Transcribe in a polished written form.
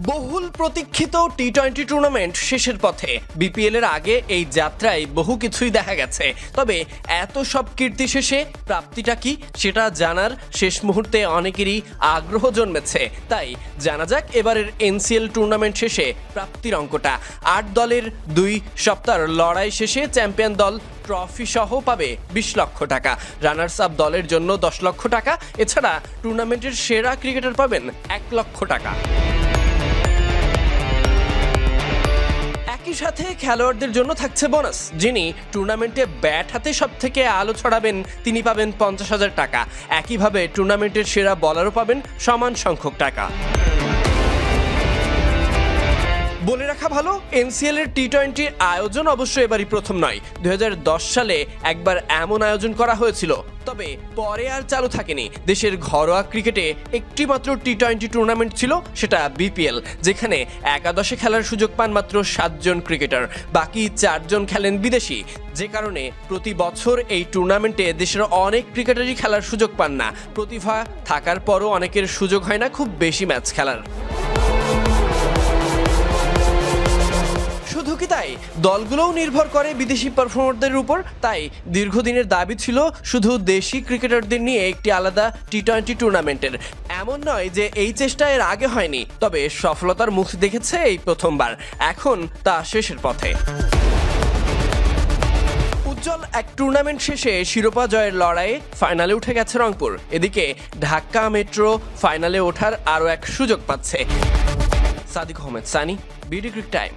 বহুল প্রতীক্ষিত টি-20 টুর্নামেন্ট শেষের পথে। বিপিএল এর আগে এই যাত্রায় বহু কিছুই দেখা গেছে, তবে এত সব কীর্তি শেষে প্রাপ্তিটা কি সেটা জানার শেষ মুহূর্তে অনেকেরই আগ্রহ জন্মেছে। তাই জানা যাক এবারের এনসিএল টুর্নামেন্ট শেষে প্রাপ্তির অঙ্কটা। 8 দলের 2 সপ্তাহের লড়াই শেষে চ্যাম্পিয়ন দল ট্রফি সহ পাবে 20 লক্ষ টাকা, রানার্স আপ দলের জন্য 10 লক্ষ টাকা, এছাড়া টুর্নামেন্টের সেরা ক্রিকেটার পাবেন 1 লক্ষ টাকা। একই সাথে খেলোয়াড়দের জন্য থাকছে বোনাস। যিনি টুর্নামেন্টে ব্যাট হাতে সবথেকে আলো ছড়াবেন তিনি পাবেন 50,000 টাকা। একইভাবে টুর্নামেন্টের সেরা বলারও পাবেন সমান সংখ্যক টাকা। বলে রাখা ভালো, এনসিএল এর টি-20 আয়োজন অবশ্য এবারই প্রথম নয়। 2010 সালে একবার এমন আয়োজন করা হয়েছিল, তবে পরে আর চালু থাকেনি। দেশের ঘরোয়া ক্রিকেটে একটি মাত্র টি-20 টুর্নামেন্ট ছিল, সেটা বিপিএল, যেখানে একাদশে খেলার সুযোগ পান মাত্র 7 জন ক্রিকেটার, বাকি 4 জন খেলেন বিদেশি। যে কারণে প্রতি বছর এই টুর্নামেন্টে দেশের অনেক ক্রিকেটারই খেলার সুযোগ পান না। প্রতিভা থাকার পরও অনেকের সুযোগ হয় না খুব বেশি ম্যাচ খেলার। শুধু কি তাই, দলগুলোও নির্ভর করে বিদেশি পারফর্মারদের উপর। তাই দীর্ঘদিনের দাবি ছিল শুধু দেশি ক্রিকেটারদের নিয়ে একটি আলাদা টি-20 টুর্নামেন্টের। এমন নয় যে এই চেষ্টা এর আগে হয়নি, তবে সফলতার মুখ দেখেছে এই প্রথমবার। এখন তা শেষের পথে। উজ্জ্বল এক টুর্নামেন্ট শেষে শিরোপা জয়ের লড়াইয়ে ফাইনালে উঠে গেছে রংপুর। এদিকে ঢাকা মেট্রো ফাইনালে ওঠার আরও এক সুযোগ পাচ্ছে। Sadiq Ahmed Sani, BD cric time.